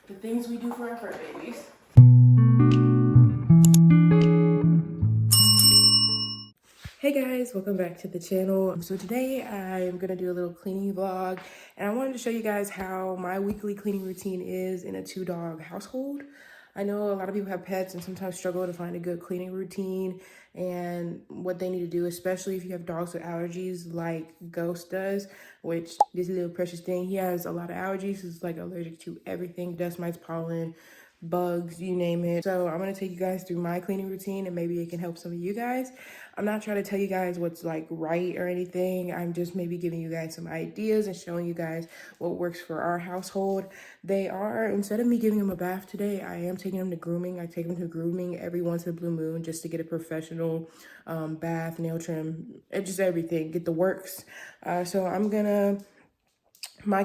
the things we do for our fur babies. Hey guys, welcome back to the channel. So today I'm gonna do a little cleaning vlog, and I wanted to show you guys how my weekly cleaning routine is in a 2-dog household. I know a lot of people have pets and sometimes struggle to find a good cleaning routine and what they need to do, especially if you have dogs with allergies like Ghost does, which this little precious thing, he has a lot of allergies. He's like allergic to everything, dust mites, pollen, bugs, you name it. So I'm gonna take you guys through my cleaning routine and maybe it can help some of you guys. I'm not trying to tell you guys what's like right or anything. I'm just maybe giving you guys some ideas and showing you guys what works for our household. Instead of me giving them a bath today, I am taking them to grooming. I take them to grooming every once in a blue moon just to get a professional bath, nail trim, and just everything, get the works. My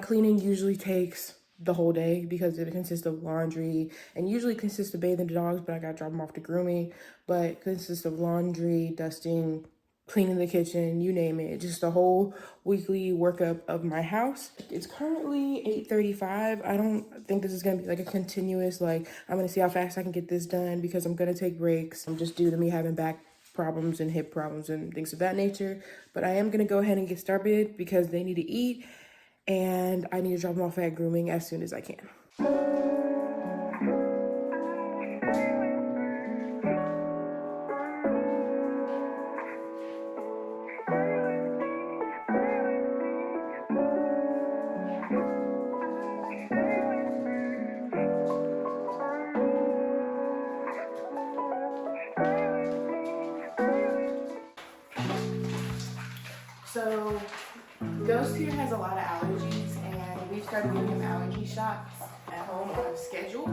cleaning usually takes the whole day because it consists of laundry and usually consists of bathing the dogs, but I gotta drop them off to grooming. But it consists of laundry, dusting, cleaning the kitchen, you name it. Just a whole weekly workup of my house. It's currently 8:35. I don't think this is gonna be like a continuous, like I'm gonna see how fast I can get this done because I'm gonna take breaks. Just due to me having back problems and hip problems and things of that nature. But I am gonna go ahead and get started because they need to eat and I need to drop them off at grooming as soon as I can. So Ghost here has a lot of allergies and we've started giving him allergy shots at home on a schedule.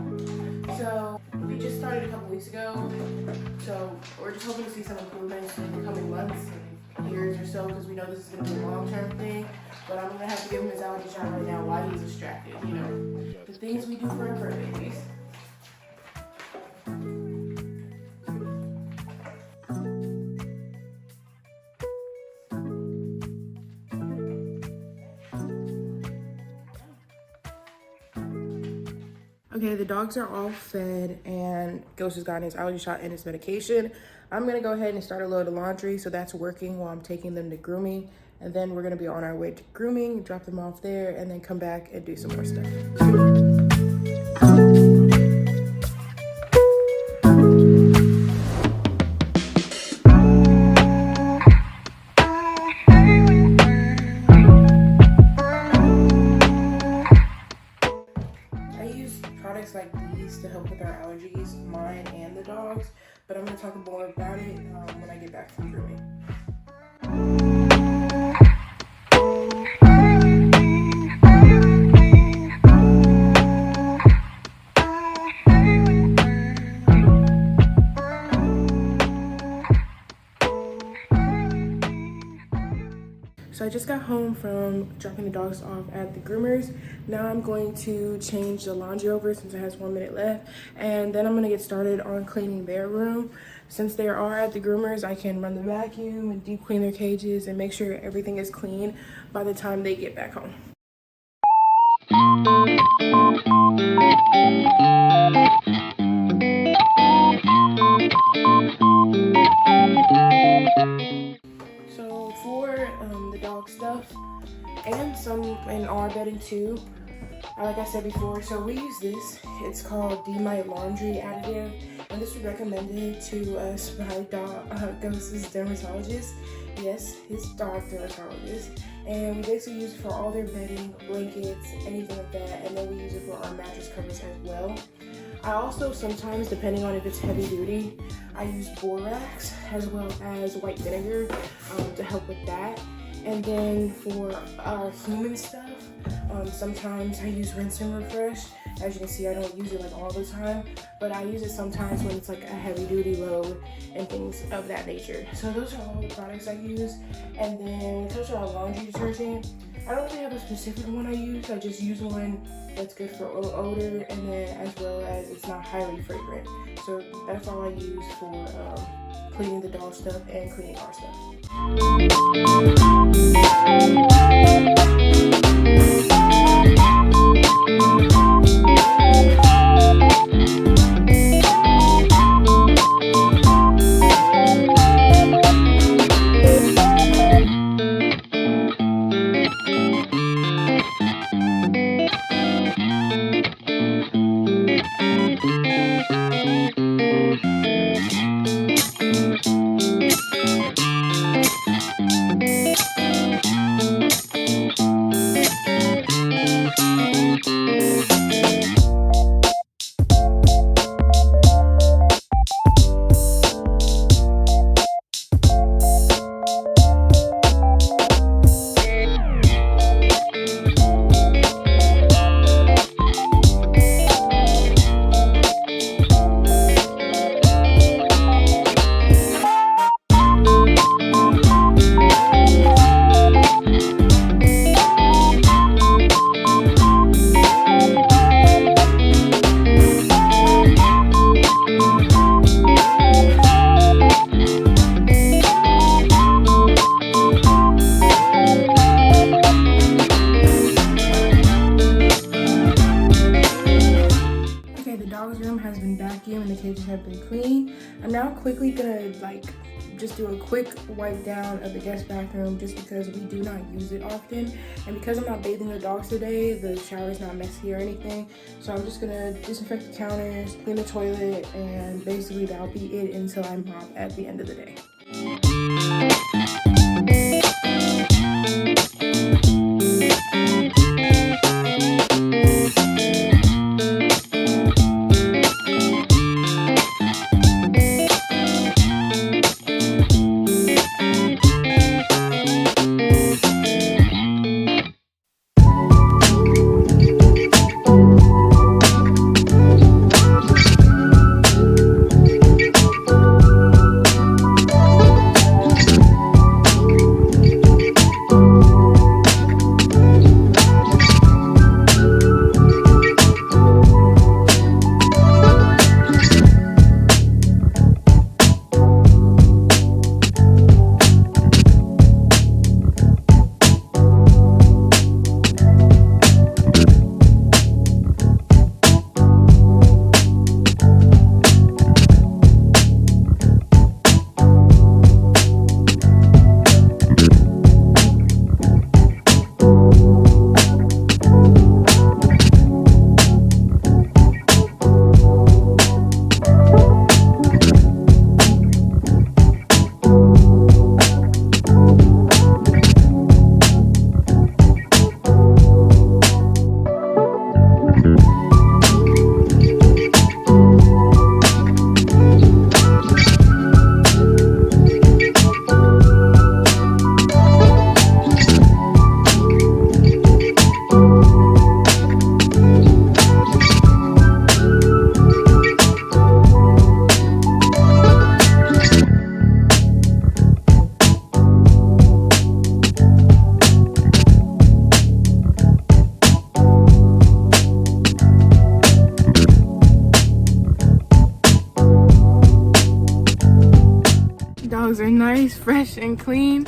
So we just started a couple weeks ago. So we're just hoping to see some improvements in the coming months and years or so because we know this is going to be a long-term thing. But I'm going to have to give him his allergy shot right now while he's distracted, you know. The things we do for our fur babies. Okay, the dogs are all fed and Ghost has gotten his allergy shot and his medication. I'm gonna go ahead and start a load of laundry, so that's working while I'm taking them to grooming. And then we're gonna be on our way to grooming, drop them off there, and then come back and do some more stuff. Like these to help with our allergies, mine and the dogs, but I'm going to talk more about it when I get back from grooming. So I just got home from dropping the dogs off at the groomers. Now I'm going to change the laundry over since it has 1 minute left. And then I'm gonna get started on cleaning their room. Since they are at the groomers, I can run the vacuum and deep clean their cages and make sure everything is clean by the time they get back home. So for the dog stuff and some in our bedding too, like I said before, so we use this. It's called D-Mite Laundry Additive, and this was recommended to us by Ghost's dermatologist. Yes, his dog dermatologist. And we basically use it for all their bedding, blankets, anything like that, and then we use it for our mattress covers as well. I also sometimes, depending on if it's heavy duty, I use borax as well as white vinegar to help with that. And then for our human stuff, sometimes I use rinse and refresh. As you can see, I don't use it like all the time, but I use it sometimes when it's like a heavy duty load and things of that nature. So those are all the products I use. And then when it comes to our laundry detergent, I don't really have a specific one I use. I just use one that's good for odor, and then as well as it's not highly fragrant. So that's all I use for cleaning the dog stuff and cleaning our stuff. dog's room has been vacuumed and the cages have been cleaned. I'm now quickly gonna just do a quick wipe down of the guest bathroom just because we do not use it often. And because I'm not bathing the dogs today, the shower is not messy or anything. So I'm just gonna disinfect the counters, clean the toilet, and basically that'll be it until I mop at the end of the day. Dogs are nice, fresh, and clean,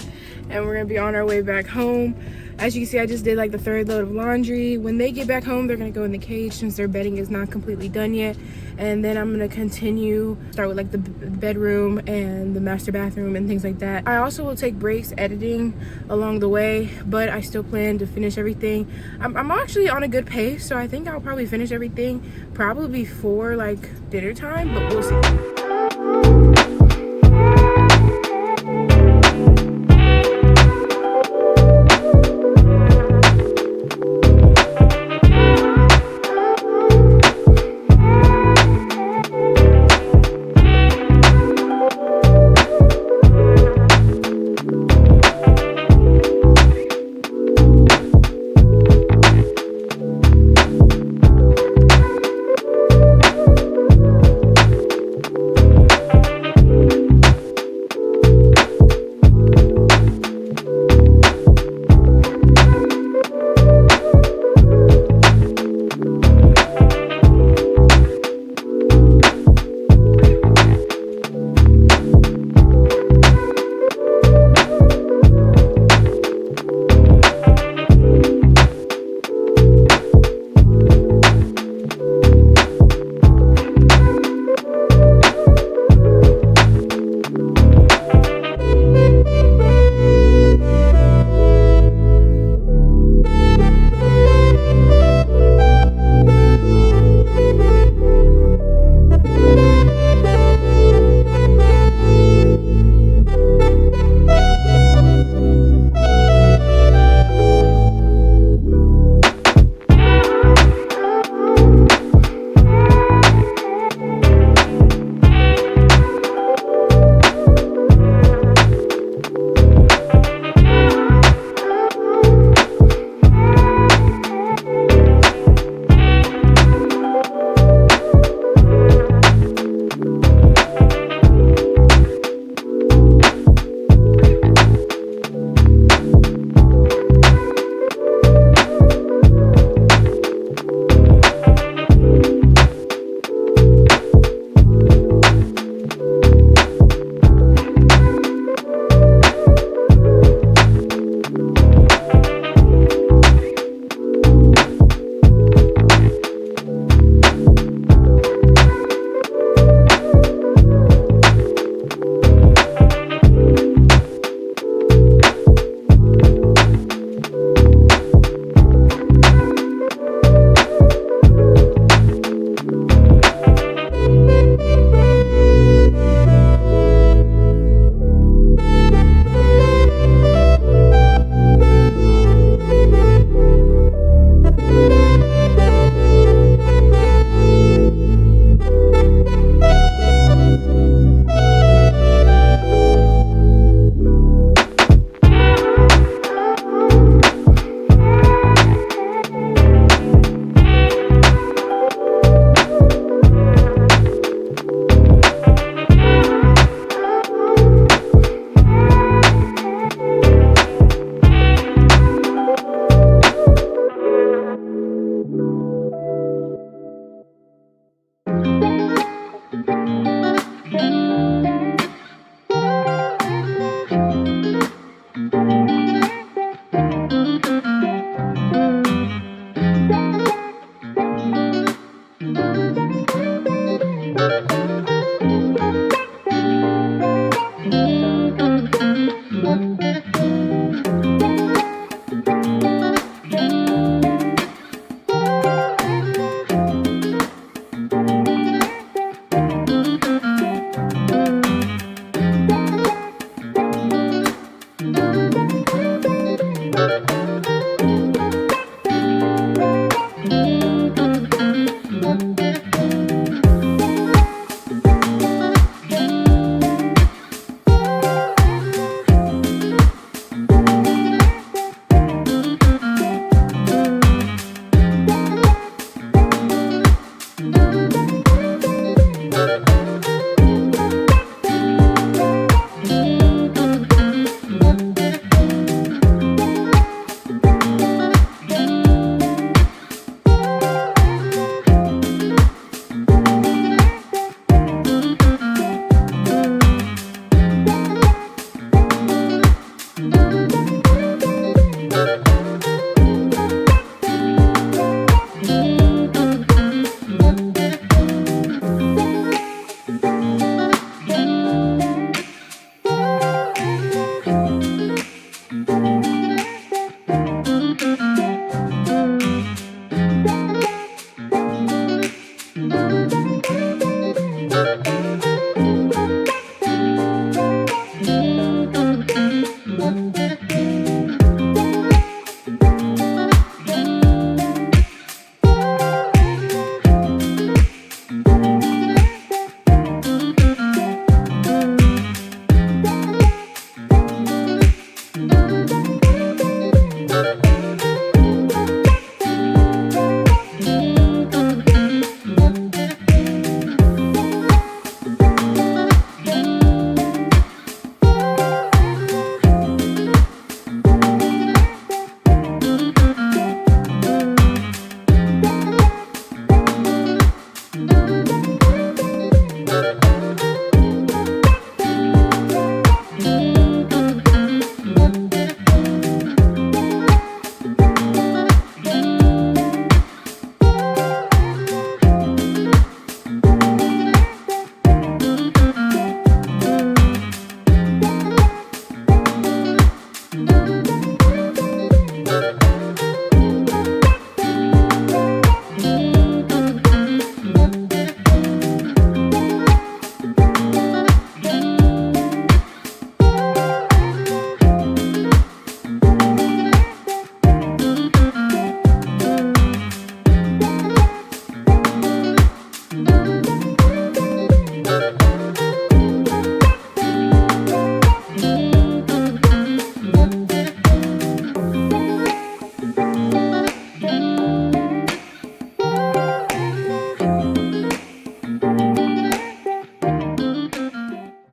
and we're gonna be on our way back home. As you can see, I just did like the 3rd load of laundry. When they get back home, they're gonna go in the cage since their bedding is not completely done yet. And then I'm gonna start with like the bedroom and the master bathroom and things like that. I also will take breaks editing along the way, but I still plan to finish everything. I'm actually on a good pace, so I think I'll probably finish everything probably before like dinner time, but we'll see.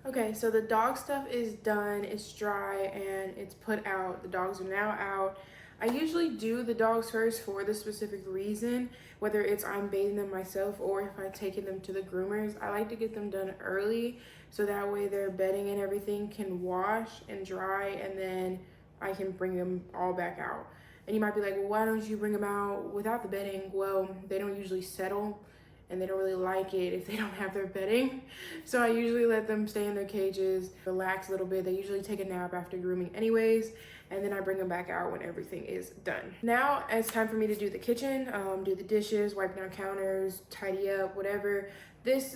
Okay, so the dog stuff is done, it's dry, and it's put out. The dogs are now out. I usually do the dogs first for the specific reason, whether it's I'm bathing them myself or if I'm taking them to the groomers. I like to get them done early so that way their bedding and everything can wash and dry, and then I can bring them all back out. And you might be like, well, why don't you bring them out without the bedding? Well, they don't usually settle, and they don't really like it if they don't have their bedding. So I usually let them stay in their cages, relax a little bit. They usually take a nap after grooming anyways, and then I bring them back out when everything is done. Now it's time for me to do the kitchen, do the dishes, wipe down counters, tidy up, whatever.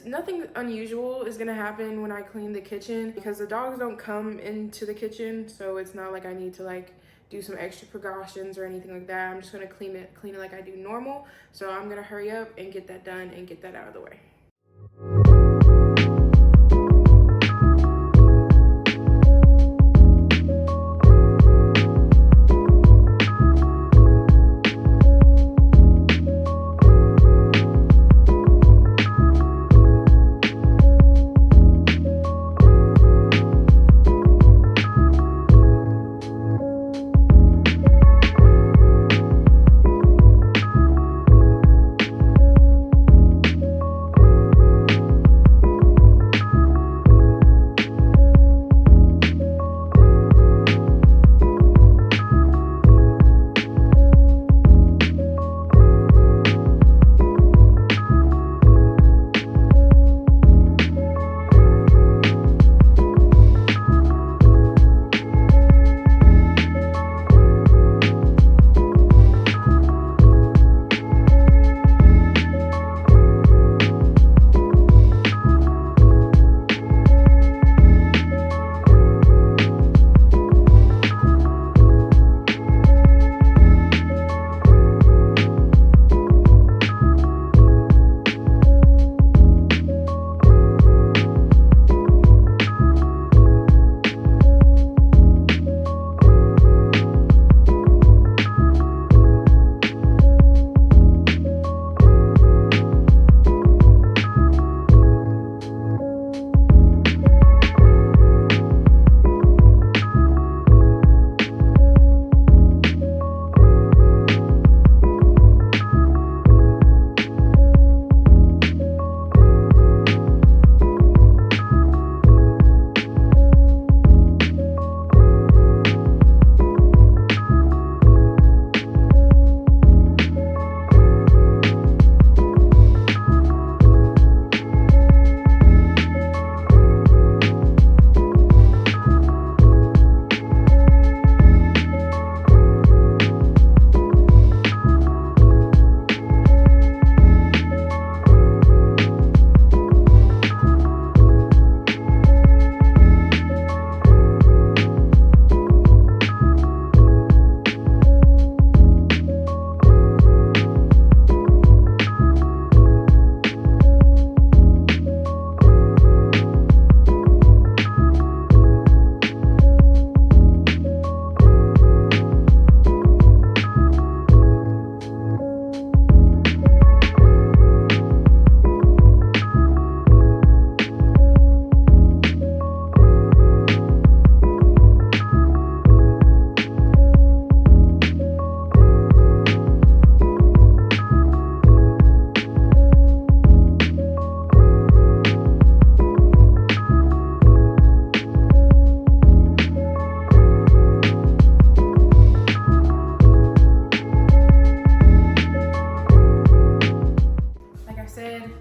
Nothing unusual is gonna happen when I clean the kitchen because the dogs don't come into the kitchen, so it's not like I need to like do some extra precautions or anything like that. I'm just gonna clean it like I do normal. So I'm gonna hurry up and get that done and get that out of the way.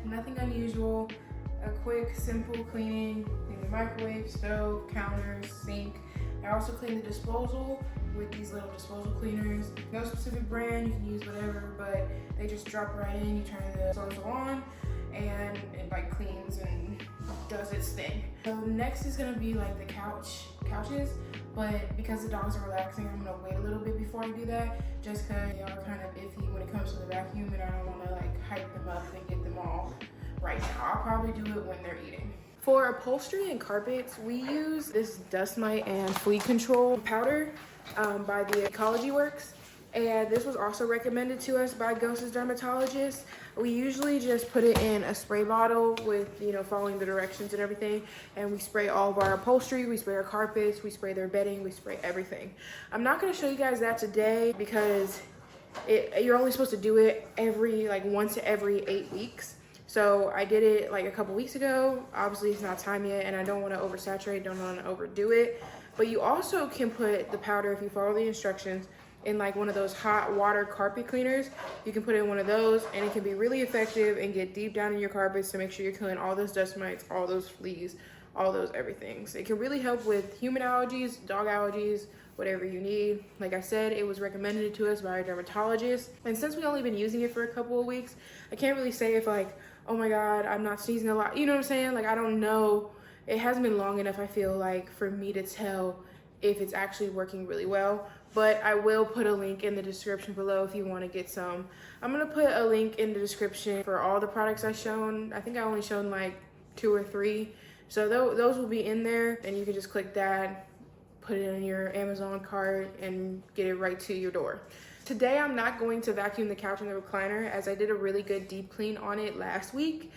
nothing unusual. A quick, simple cleaning. Clean the microwave, stove, counters, sink. I also clean the disposal with these little disposal cleaners. No specific brand, you can use whatever, but they just drop right in. You turn the disposal on and it like cleans and does its thing. So next is gonna be like the couches, but because the dogs are relaxing, I'm gonna wait a little bit before I do that, just cause they are kind of iffy when it comes to the vacuum and I don't wanna like hype them up and get them all right now. I'll probably do it when they're eating. For upholstery and carpets, we use this dust mite and flea control powder by the Ecology Works. And this was also recommended to us by Ghost's dermatologist. We usually just put it in a spray bottle with, you know, following the directions and everything. And we spray all of our upholstery, we spray our carpets, we spray their bedding, we spray everything. I'm not gonna show you guys that today because you're only supposed to do it once every 8 weeks. So I did it like a couple weeks ago. Obviously it's not time yet and I don't want to oversaturate, don't want to overdo it. But you also can put the powder, if you follow the instructions, in like one of those hot water carpet cleaners. You can put it in one of those and it can be really effective and get deep down in your carpets to make sure you're killing all those dust mites, all those fleas, all those everything. So it can really help with human allergies, dog allergies, whatever you need. Like I said, it was recommended to us by a dermatologist. And since we only been using it for a couple of weeks, I can't really say if like, oh my God, I'm not sneezing a lot. You know what I'm saying? Like, I don't know. It hasn't been long enough, I feel like, for me to tell if it's actually working really well. But I will put a link in the description below if you want to get some. I'm going to put a link in the description for all the products I've shown. I think I only shown like 2 or 3. So those will be in there and you can just click that, put it in your Amazon cart and get it right to your door. Today, I'm not going to vacuum the couch and the recliner as I did a really good deep clean on it last week.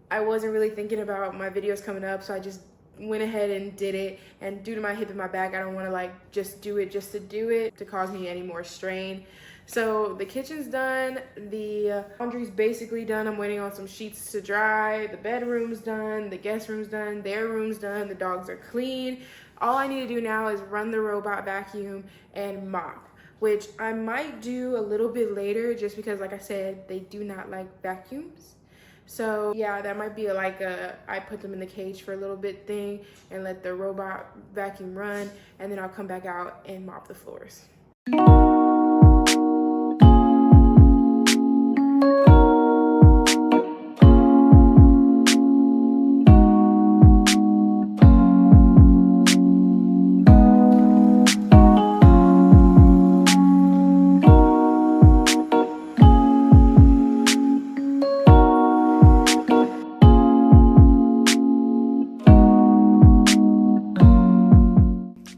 I wasn't really thinking about my videos coming up, so I just went ahead and did it. And due to my hip and my back, I don't want to like just do it just to do it to cause me any more strain. So the kitchen's done, the laundry's basically done. I'm waiting on some sheets to dry. The bedroom's done, the guest room's done, their room's done, the dogs are clean. All I need to do now is run the robot vacuum and mop, which I might do a little bit later just because, like I said, they do not like vacuums. So yeah, that might be like I put them in the cage for a little bit thing and let the robot vacuum run, and then I'll come back out and mop the floors.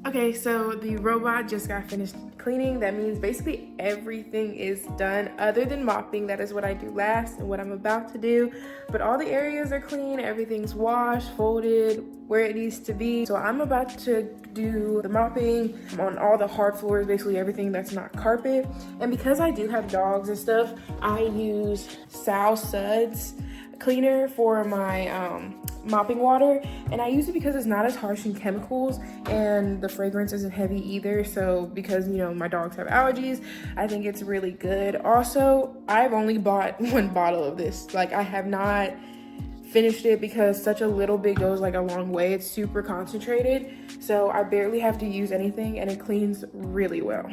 Okay, so the robot just got finished cleaning. That means basically everything is done other than mopping. That is what I do last and what I'm about to do. But all the areas are clean, everything's washed, folded, where it needs to be. So I'm about to do the mopping on all the hard floors, basically everything that's not carpet. And because I do have dogs and stuff, I use Sal Suds cleaner for my mopping water, and I use it because it's not as harsh in chemicals and the fragrance isn't heavy either. So because, you know, my dogs have allergies, I think it's really good. Also, I've only bought 1 bottle of this. Like, I have not finished it because such a little bit goes like a long way. It's super concentrated, so I barely have to use anything and it cleans really well.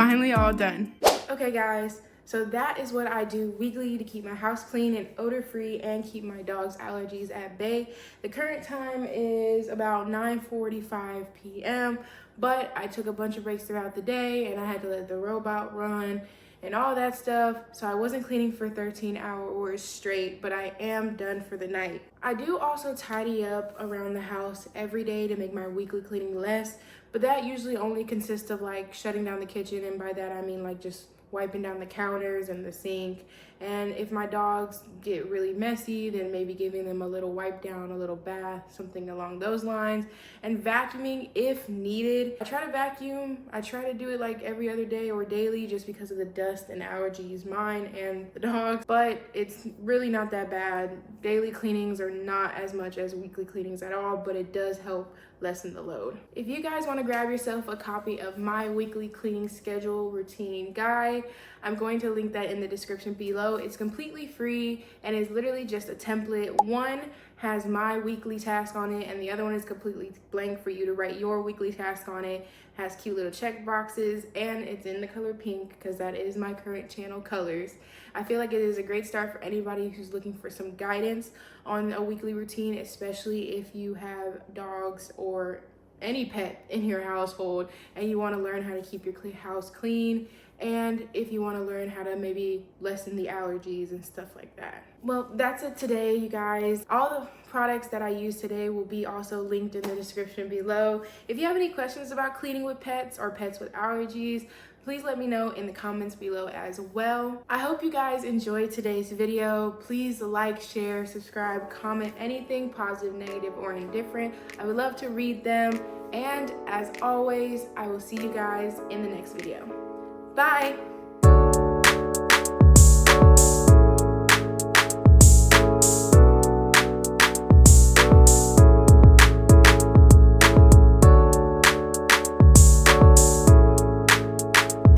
finally all done. Okay guys, so that is what I do weekly to keep my house clean and odor-free and keep my dog's allergies at bay. The current time is about 9:45 p.m., but I took a bunch of breaks throughout the day and I had to let the robot run and all that stuff, so I wasn't cleaning for 13 hours straight, but I am done for the night. I do also tidy up around the house every day to make my weekly cleaning less, but that usually only consists of like shutting down the kitchen, and by that I mean like just wiping down the counters and the sink. And if my dogs get really messy, then maybe giving them a little wipe down, a little bath, something along those lines, and vacuuming if needed. I try to vacuum. I try to do it like every other day or daily just because of the dust and allergies, mine and the dogs, but it's really not that bad. Daily cleanings are not as much as weekly cleanings at all, but it does help lessen the load. If you guys want to grab yourself a copy of my weekly cleaning schedule routine guide, I'm going to link that in the description below. It's completely free and is literally just a template. One has my weekly task on it and the other one is completely blank for you to write your weekly task on it. Has cute little check boxes and it's in the color pink because that is my current channel colors. I feel like it is a great start for anybody who's looking for some guidance on a weekly routine, especially if you have dogs or any pet in your household and you want to learn how to keep your house clean, and if you want to learn how to maybe lessen the allergies and stuff like that. Well, that's it today, you guys. All the products that I use today will be also linked in the description below. If you have any questions about cleaning with pets or pets with allergies, please let me know in the comments below as well. I hope you guys enjoyed today's video. Please like, share, subscribe, comment anything positive, negative, or indifferent. I would love to read them. And as always, I will see you guys in the next video. Bye.